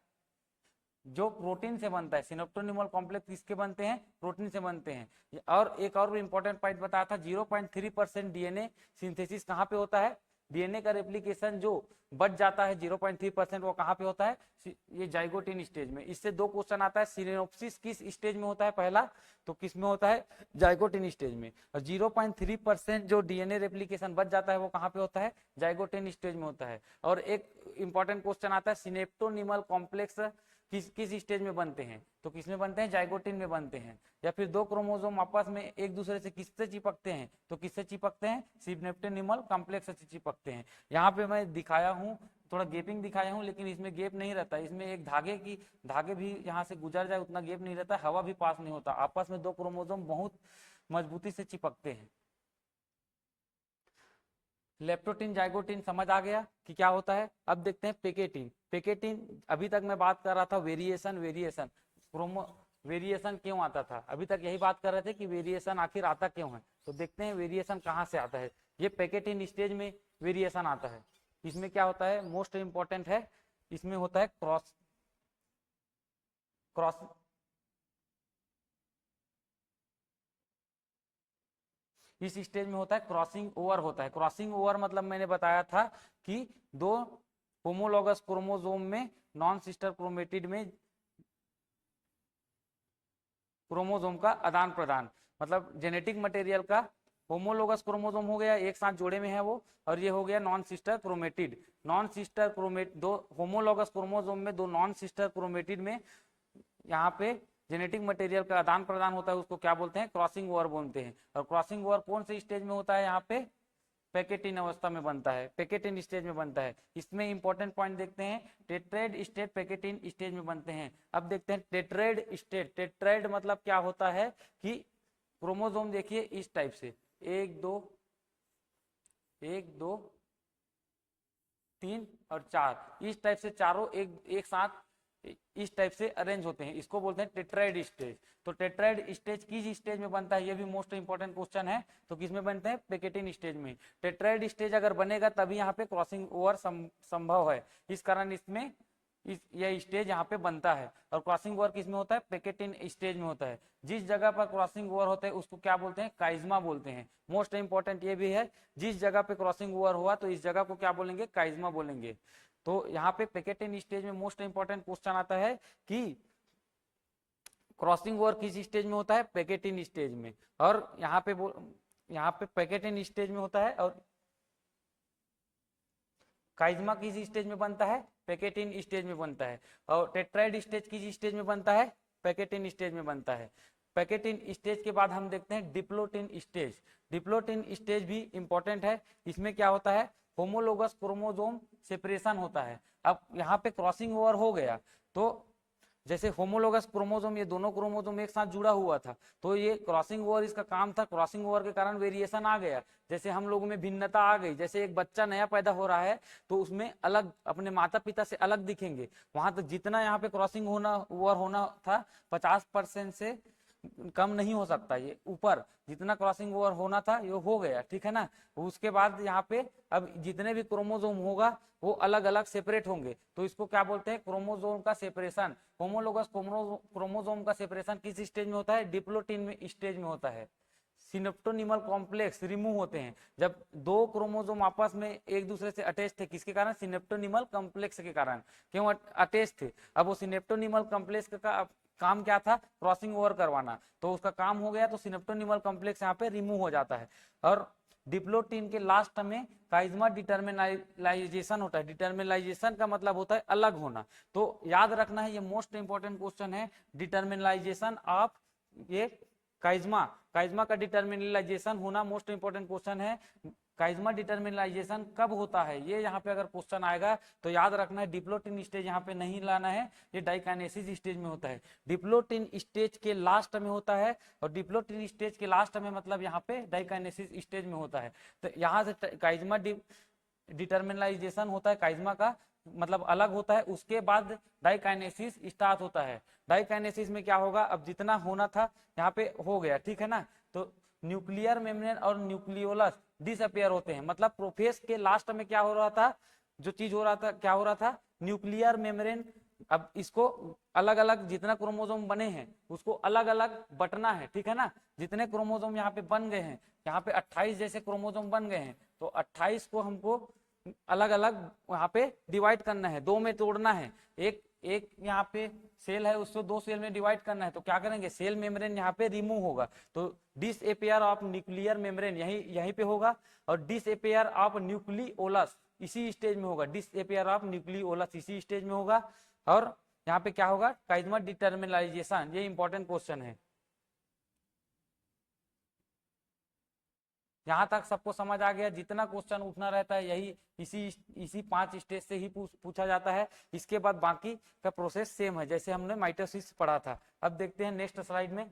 जो प्रोटीन से बनता है। सिनोप्टोनिमल कॉम्प्लेक्स किसके बनते हैं? प्रोटीन से बनते हैं। और एक और इंपॉर्टेंट पॉइंट बताया था, 0.3% डीएनए सिंथेसिस कहाँ पे होता है? डीएनए का रेप्लिकेशन जो बच जाता है 0.3%, वो कहाँ पे होता है? ये जाइगोटिन स्टेज में। इससे दो क्वेश्चन आता है, सिनोप्सिस किस स्टेज में होता है? पहला तो किस में होता है? जाइगोटिन स्टेज में। और 0.3% जो डीएनए रेप्लिकेशन बच जाता है वो कहाँ पे होता है? जाइगोटिन स्टेज में होता है। और एक इंपॉर्टेंट क्वेश्चन आता है, सिनेप्टोनिमल कॉम्प्लेक्स किस किस स्टेज में बनते हैं? तो किस में बनते हैं? जाइगोटिन में बनते हैं। या फिर दो क्रोमोसोम आपस में एक दूसरे से किससे चिपकते हैं? तो किससे चिपकते हैं? सिनेप्टोनिमल कॉम्प्लेक्स से चिपकते हैं। यहाँ पे मैं दिखाया हूँ, थोड़ा गेपिंग दिखाया हूँ, लेकिन इसमें गेप नहीं रहता। इसमें एक धागे भी यहाँ से गुजर जाए उतना गेप नहीं रहता, हवा भी पास नहीं होता। आपस में दो क्रोमोसोम बहुत मजबूती से चिपकते हैं। लेप्टोटिन जाइगोटिन समझ आ गया कि क्या होता है। अब देखते हैं पेकेटिन। पेकेटिन, अभी तक मैं बात कर रहा था वेरिएशन क्रोमो वेरिएशन क्यों आता था, अभी तक यही बात कर रहे थे कि वेरिएशन आखिर आता क्यों है। तो देखते हैं वेरिएशन कहाँ से आता है। ये पेकेटिन स्टेज में वेरिएशन आता है। इसमें क्या होता है? मोस्ट इंपॉर्टेंट है, इसमें होता है क्रॉस इस स्टेज में होता है क्रॉसिंग ओवर होता है। क्रॉसिंग ओवर मतलब मैंने बताया था कि दो होमोलॉगस क्रोमोसोम में नॉन सिस्टर क्रोमेटिड में क्रोमोसोम का आदान प्रदान, मतलब जेनेटिक मटेरियल का होमोलोगस क्रोमोसोम हो गया, एक साथ जोड़े में है वो, और ये हो गया non sister chromatid. Non sister chromate दो होमोलोगस क्रोमोसोम में दो नॉन सिस्टर क्रोमेटिड में यहाँ पे जेनेटिक मटेरियल का आदान प्रदान होता है, उसको क्या बोलते हैं? क्रॉसिंग ओवर बोलते हैं। और क्रॉसिंग ओवर कौन से स्टेज में होता है? यहाँ पे पैकेटिन अवस्था में बनता है, पैकेटिन स्टेज में बनता है। इसमें इंपॉर्टेंट पॉइंट देखते हैं, टेट्राइड स्टेट पैकेटिन स्टेज में बनते हैं। अब देखते हैं टेट्राइड स्टेट। टेट्राइड मतलब क्या होता है कि क्रोमोसोम देखिए इस टाइप से, एक दो 3 और 4, इस टाइप से चारों एक साथ इस टाइप से अरेंज होते हैं, इसको बोलते हैं टेट्राइड स्टेज। तो टेट्राइड स्टेज किस स्टेज में बनता है? ये भी मोस्ट इंपॉर्टेंट क्वेश्चन है। तो किसमें बनते हैं? पैकेटिन स्टेज में। टेट्राइड स्टेज अगर बनेगा तभी यहाँ पे क्रॉसिंग ओवर संभव है, इस कारण इसमें यह स्टेज यहाँ पे बनता है। और क्रॉसिंग ओवर किस में होता है? पैकेटिन स्टेज में होता है। जिस जगह पर क्रॉसिंग ओवर होता है उसको क्या बोलते हैं? काइज्मा बोलते हैं। मोस्ट इंपॉर्टेंट ये भी है, जिस जगह पे क्रॉसिंग ओवर हुआ तो इस जगह को क्या बोलेंगे? काइज्मा बोलेंगे। तो यहाँ पे पैकेटिन स्टेज में मोस्ट इंपॉर्टेंट क्वेश्चन आता है कि क्रॉसिंग ओवर किस स्टेज में होता है? पैकेटिन स्टेज में। और यहाँ पे पैकेटिन स्टेज में होता है। और काइज्मा किस स्टेज में बनता है? पैकेटिन स्टेज में बनता है। और टेट्राइड स्टेज किस स्टेज में बनता है? पैकेटिन स्टेज में बनता है। पैकेटिन स्टेज के बाद हम देखते हैं डिप्लोटिन स्टेज। डिप्लोटिन स्टेज भी इंपॉर्टेंट है। इसमें क्या होता है? होमोलोगस क्रोमोसोम सेपरेशन होता है। अब यहाँ पे क्रॉसिंग ओवर हो गया, तो जैसे होमोलोगस क्रोमोसोम, ये दोनों क्रोमोसोम एक साथ जुड़ा हुआ था, तो ये क्रॉसिंग ओवर इसका काम था। क्रॉसिंग ओवर के कारण वेरिएशन आ गया, जैसे हम लोगों में भिन्नता आ गई। जैसे एक बच्चा नया पैदा हो रहा है तो उसमें अलग अपने माता पिता से अलग दिखेंगे। वहां तो जितना यहाँ पे क्रॉसिंग ओवर होना था 50% से कम नहीं हो सकता, ये ऊपर जितना क्रॉसिंग ओवर होना था ये हो गया, ठीक है ना। उसके बाद यहाँ पे अब जितने भी क्रोमोसोम होगा वो अलग अलग सेपरेट होंगे, तो इसको क्या बोलते हैं? क्रोमोसोम का सेपरेशन। होमोलोगस क्रोमोसोम का सेपरेशन किस स्टेज में होता है? डिप्लोटिन में स्टेज में होता है। सिनेप्टोनिमल कॉम्प्लेक्स रिमूव होते हैं जब दो क्रोमोसोम आपस में एक दूसरे से अटैच थे। किसके कारण? सिनेप्टोनिमल कॉम्प्लेक्स के कारण। क्यों अटैच थे? अब वो सिनेप्टोनिमल कॉम्प्लेक्स का काम क्या था? क्रॉसिंग ओवर करवाना, तो उसका काम हो गया, तो सिनेप्टोनिमल कॉम्प्लेक्स यहाँ पे रिमूव हो जाता है। और डिप्लोटिन के लास्ट में काइज्मा डिटर्मिनलाइजेशन होता है। डिटर्मिनलाइजेशन का मतलब होता है अलग होना। तो याद रखना है, ये मोस्ट इंपॉर्टेंट क्वेश्चन है, डिटर्मिनलाइजेशन ऑफ ये काइज्मा का डिटर्मिनलाइजेशन होना मोस्ट इंपॉर्टेंट क्वेश्चन है। काइज्मा डिटर्मिनलाइजेशन कब होता है, ये यहाँ पे अगर क्वेश्चन आएगा तो याद रखना है, डिप्लोटिन स्टेज यहाँ पे नहीं लाना है, ये डाइकाइनेसिस स्टेज में होता है। डिप्लोटिन स्टेज के लास्ट में होता है, और डिप्लोटिन स्टेज के लास्ट में मतलब यहाँ पे डाइकाइनेसिस स्टेज में होता है। तो यहाँ से काइज्मा डिटर्मिनलाइजेशन होता है, काइज्मा का मतलब अलग होता है। उसके बाद डाइकाइनेसिस स्टार्ट होता है। डाइकाइनेसिस में क्या होगा? अब जितना होना था यहाँ पे हो गया, ठीक है ना। तो न्यूक्लियर मेम्ब्रेन और न्यूक्लियोलस डिसअपियर होते हैं। मतलब प्रोफेज के लास्ट में क्या हो रहा था, जो चीज हो रहा था, क्या हो रहा था, न्यूक्लियर मेम्ब्रेन, अब इसको अलग अलग जितना क्रोमोसोम बने हैं उसको अलग अलग बटना है, ठीक है ना। जितने क्रोमोसोम यहाँ पे बन गए हैं, यहाँ पे 28 जैसे क्रोमोसोम बन गए हैं, तो 28 को हमको अलग अलग वहां पे डिवाइड करना है, दो में तोड़ना है। एक एक यहाँ पे सेल है, उसको दो सेल में डिवाइड करना है, तो क्या करेंगे, सेल मेम्ब्रेन यहाँ पे रिमूव होगा, तो डिसअपियर ऑफ न्यूक्लियर मेम्ब्रेन यहीं पे होगा, और डिसअपियर ऑफ न्यूक्लियोलस इसी स्टेज में होगा, डिसअपियर ऑफ न्यूक्लियोलस इसी स्टेज में होगा। और यहाँ पे क्या होगा, काइजमा डिटर्मिनलाइजेशन, ये इंपॉर्टेंट क्वेश्चन है। यहाँ तक सबको समझ आ गया, जितना क्वेश्चन उठना रहता है यही इसी 5 स्टेज से ही पूछा जाता है। इसके बाद बाकी का प्रोसेस सेम है जैसे हमने माइटोसिस पढ़ा था। अब देखते हैं नेक्स्ट स्लाइड में।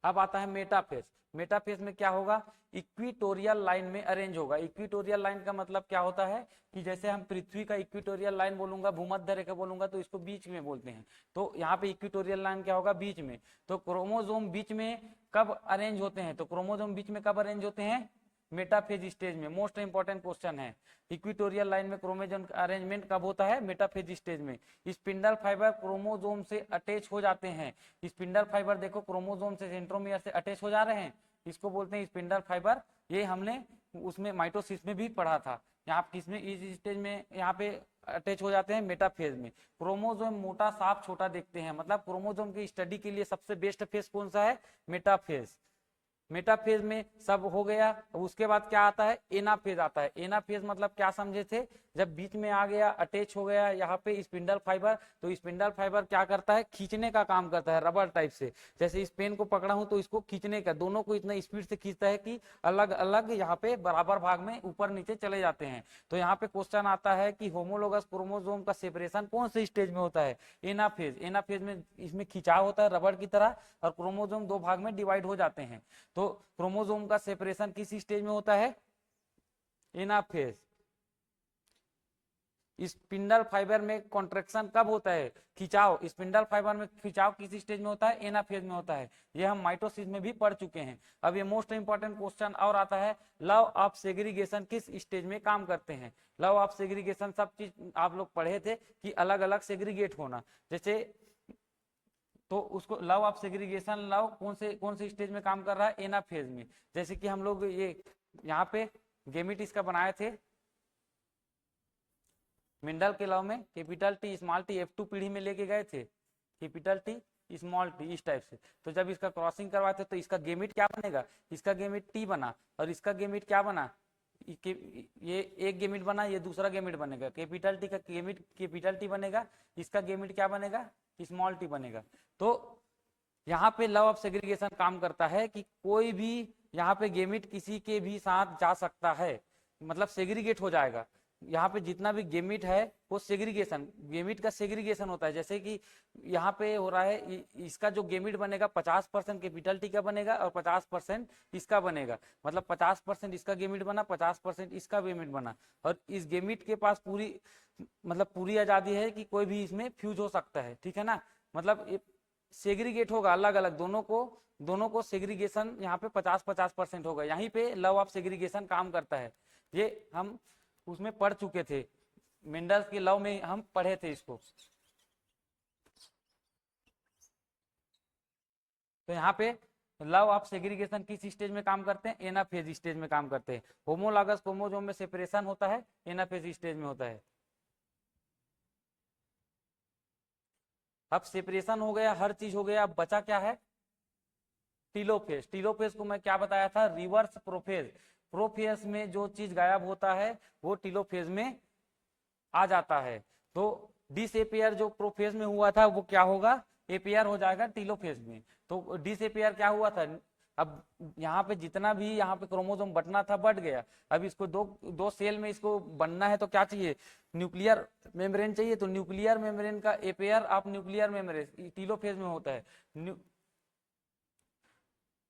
अब आता है मेटाफेज। मेटाफेज में क्या होगा, इक्विटोरियल लाइन में अरेंज होगा। इक्विटोरियल लाइन का मतलब क्या होता है कि जैसे हम पृथ्वी का इक्विटोरियल लाइन बोलूंगा, भूमध्य रेखा बोलूंगा, तो इसको बीच में बोलते हैं। तो यहाँ पे इक्विटोरियल लाइन क्या होगा, बीच में। तो क्रोमोसोम बीच में कब अरेंज होते हैं, तो क्रोमोसोम बीच में कब अरेंज होते हैं, मेटाफेज स्टेज में। मोस्ट इंपॉर्टेंट क्वेश्चन है, इक्विटोरियल लाइन में क्रोमोसोम का अरेंजमेंट कब होता है, मेटाफेज स्टेज में। स्पिंडल फाइबर क्रोमोसोम से अटैच हो जाते हैं। स्पिंडल फाइबर देखो क्रोमोसोम से सेंट्रोमियर से अटैच हो जा रहे हैं, इसको बोलते हैं स्पिंडल फाइबर। ये हमने उसमें माइटोसिस में भी पढ़ा था। यहाँ किसमें, इस स्टेज में यहाँ पे अटैच हो जाते हैं, मेटाफेज में। क्रोमोसोम मोटा साफ छोटा देखते हैं, मतलब क्रोमोसोम की स्टडी के लिए सबसे बेस्ट फेज कौन सा है, मेटाफेज। मेटाफेज में सब हो गया। उसके बाद क्या आता है, एनाफेज आता है। एनाफेज मतलब क्या समझे थे, जब बीच में आ गया, अटैच हो गया यहाँ पे स्पिंडल फाइबर, तो स्पिंडल फाइबर क्या करता है, खींचने का काम करता है, रबर टाइप से। जैसे इस पेन को पकड़ा हूं तो इसको खींचने का, दोनों को इतना स्पीड से खींचता है कि अलग अलग यहाँ पे बराबर भाग में ऊपर नीचे चले जाते हैं। तो यहाँ पे क्वेश्चन आता है कि होमोलोगस क्रोमोसोम का सेपरेशन कौन से स्टेज में होता है, एनाफेज। एनाफेज में इसमें खिंचाव होता है रबड़ की तरह, और क्रोमोसोम दो भाग में डिवाइड हो जाते हैं। तो क्रोमोसोम का सेपरेशन किस स्टेज में होता है, एनाफेज। स्पिंडल फाइबर में कॉन्ट्रेक्शन कब होता है, खिंचाव। स्पिंडल फाइबर में खिंचाव किस स्टेज में होता है, एनाफेज में होता है। ये हम माइटोसिस में भी पढ़ चुके हैं। अब ये मोस्ट इंपॉर्टेंट क्वेश्चन और आता है, लव ऑफ सेग्रीगेशन किस स्टेज में काम करते हैं। लव ऑफ सेग्रीगेशन सब चीज आप लोग पढ़े थे कि अलग अलग सेग्रीगेट होना, जैसे तो उसको लव ऑफ सेग्रीगेशन, लव कौन से स्टेज में काम कर रहा है, एनाफेज में। जैसे कि हम लोग ये यहाँ पे गेमिट इसका बनाए थे, मिंडल के लव में capital T small T F2 पीढ़ी में लेके गए थे, कैपिटल टी स्मॉल टी इस टाइप से। तो जब इसका क्रॉसिंग करवाते तो इसका गेमिट क्या बनेगा, इसका गेमिट टी बना, और इसका गेमिट क्या बना, ये एक गेमिट बना, ये दूसरा गेमिट बनेगा। कैपिटल टी का गेमिट कैपिटल टी बनेगा, इसका गेमिट क्या बनेगा, स्मॉल टी बनेगा। तो यहाँ पे लव ऑफ सेग्रीगेशन काम करता है कि कोई भी यहाँ पे गेमिट किसी के भी साथ जा सकता है, मतलब सेग्रीगेट हो जाएगा। यहाँ पे जितना भी गेमिट है वो सेग्रीगेशन, गेमिट का सेग्रीगेशन होता है। जैसे कि यहाँ पे हो रहा है, इसका जो गेमिट बनेगा 50% कैपिटल टी का बनेगा और 50% इसका बनेगा, मतलब 50% इसका गेमिट बना, 50% इसका गेमिट बना। और इस गेमिट के पास पूरी मतलब पूरी आजादी है कि कोई भी इसमें फ्यूज हो सकता है, ठीक है ना। मतलब सेग्रीगेट होगा अलग अलग, दोनों को सेग्रीगेशन यहाँ पे 50-50% होगा। यहीं पे लव ऑफ सेग्रीगेशन काम करता है। ये हम उसमें पढ़ चुके थे, मेंडल्स के लव में हम पढ़े थे इसको। तो यहाँ पे लव ऑफ सेग्रीगेशन किस स्टेज में काम करते हैं, एनाफेज स्टेज में काम करते हैं। होमोलॉगस क्रोमोसोम में सेपरेशन होता है, एनाफेज स्टेज में होता है। अब सेपरेशन हो गया, हर चीज हो गया, अब बचा क्या है, टीलोफेज। टीलोफेज को मैं क्या बताया था, रिवर्स प्रोफेज। प्रोफेज में जो चीज गायब होता है वो टीलोफेज में आ जाता है। तो डिसएपियर जो प्रोफेज में हुआ था वो क्या होगा, एपियर हो जाएगा टीलोफेज में। तो डिसएपियर क्या हुआ था, अब यहाँ पे जितना भी यहाँ पे क्रोमोसोम बटना था बट गया। अब इसको दो सेल में इसको बनना है तो क्या चाहिए, न्यूक्लियर मेम्ब्रेन चाहिए। तो न्यूक्लियर मेम्ब्रेन का appear of nuclear membrane telophase में होता है।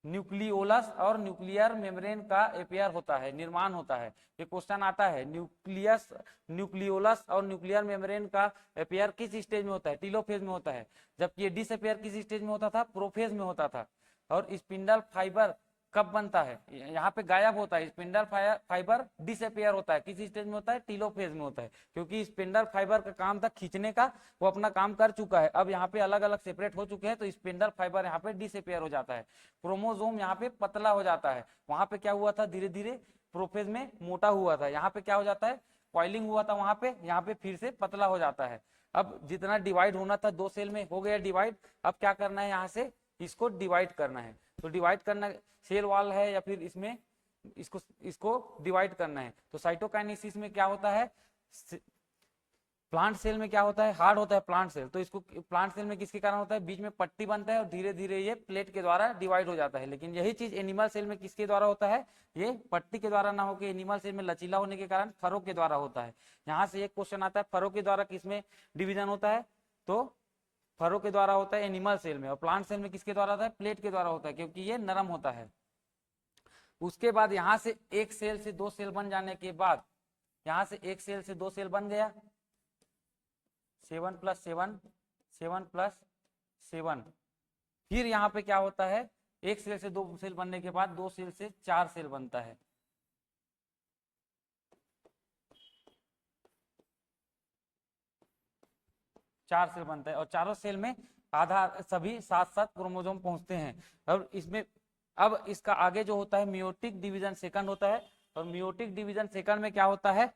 न्यूक्लियोलस और न्यूक्लियर मेम्ब्रेन का अपेयर होता है, निर्माण होता है। ये क्वेश्चन आता है, न्यूक्लियोलस और न्यूक्लियर मेम्ब्रेन का अपेयर किस स्टेज में होता है? टीलोफेज में होता है। जबकि ये डिसअपेयर किस स्टेज में होता था? प्रोफेज में होता था। और स्पिंडल फाइबर कब बनता है? यहाँ पे गायब होता है। स्पिंडल फाइबर डिसअपेयर होता है, किस स्टेज में होता है? टीलोफेज में होता है, क्योंकि स्पिंडल फाइबर का काम था खींचने का, वो अपना काम कर चुका है। अब यहाँ पे अलग अलग सेपरेट हो चुके हैं, तो स्पिंडल फाइबर यहाँ पे डिसअपेयर हो जाता है। क्रोमोसोम यहाँ पे पतला हो जाता है। वहां पे क्या हुआ था? धीरे धीरे प्रोफेज में मोटा हुआ था, यहाँ पे क्या हो जाता है? कॉइलिंग हुआ था वहां पे, यहाँ पे फिर से पतला हो जाता है। अब जितना डिवाइड होना था 2 सेल में हो गया डिवाइड। अब क्या करना है? यहाँ से इसको डिवाइड करना है। तो डिवाइड करना, सेल वॉल है या फिर इसमें इसको इसको डिवाइड करना है। तो साइटोकाइनेसिस में क्या होता है? प्लांट सेल में क्या होता है? हार्ड होता है प्लांट सेल। तो इसको प्लांट सेल में किसके कारण होता है? बीच में पट्टी बनता है और धीरे धीरे ये प्लेट के द्वारा डिवाइड हो जाता है। लेकिन यही चीज एनिमल सेल में किसके द्वारा होता है? ये पट्टी के द्वारा ना होकर एनिमल सेल में लचीला होने के कारण फरों के द्वारा होता है। यहाँ से एक क्वेश्चन आता है, फरों के द्वारा किसमें डिवीजन होता है? तो फरों के द्वारा होता है एनिमल सेल में। और प्लांट सेल में किसके द्वारा होता है? प्लेट के द्वारा होता है, क्योंकि ये नरम होता है। उसके बाद यहाँ से एक सेल से 2 सेल बन जाने के बाद, यहाँ से एक सेल से 2 सेल बन गया, 7 + 7, 7 + 7। फिर यहाँ पे क्या होता है? एक सेल से 2 सेल बनने के बाद 2 सेल से 4 सेल बनता है। चार सेल बनता है और चारों सेल में आधा सभी 7-7 क्रोमोसोम पहुंचते हैं। और इसमें अब इसका आगे जो होता है मियोटिक डिवीजन सेकंड होता है। और मियोटिक डिवीजन सेकंड में क्या होता है?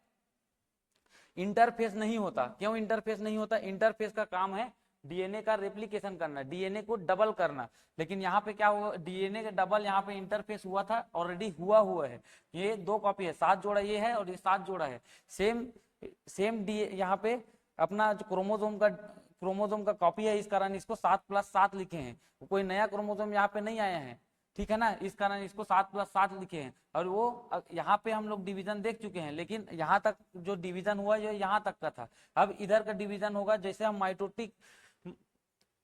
इंटरफेस नहीं होता। क्यों इंटरफेस नहीं होता? इंटरफेस का काम है डीएनए का रेप्लिकेशन करना, डीएनए को डबल करना। लेकिन यहाँ पे क्या हुआ? डीएनए का डबल यहाँ पे इंटरफेस हुआ था, ऑलरेडी हुआ है। ये 2 कॉपी है, 7 जोड़ा ये है और ये 7 जोड़ा है। सेम डी यहाँ पे अपना जो क्रोमोसोम का कॉपी है, इस कारण इसको 7 + 7 लिखे हैं। कोई नया क्रोमोसोम यहाँ पे नहीं आया है, ठीक है ना? इस कारण इसको 7 + 7 लिखे हैं। और वो यहाँ पे हम लोग डिवीजन देख चुके हैं, लेकिन यहाँ तक जो डिवीजन हुआ ये यहाँ तक का था। अब इधर का डिवीजन होगा, जैसे हम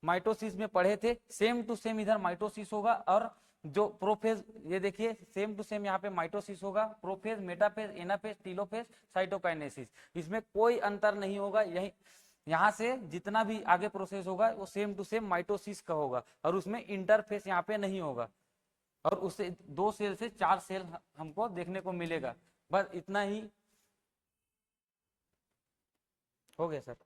माइटोसिस में पढ़े थे, सेम टू सेम इधर माइटोसिस होगा। और जो प्रोफेज, ये देखिए सेम टू सेम यहाँ पे माइटोसिस होगा, prophase, metaphase, anaphase, telophase, cytokinesis, इसमें कोई अंतर नहीं होगा। यही यहाँ से जितना भी आगे प्रोसेस होगा वो सेम टू सेम माइटोसिस का होगा, और उसमें इंटरफेस यहाँ पे नहीं होगा। और उससे 2 सेल से 4 सेल हमको देखने को मिलेगा। बस इतना ही हो गया सर।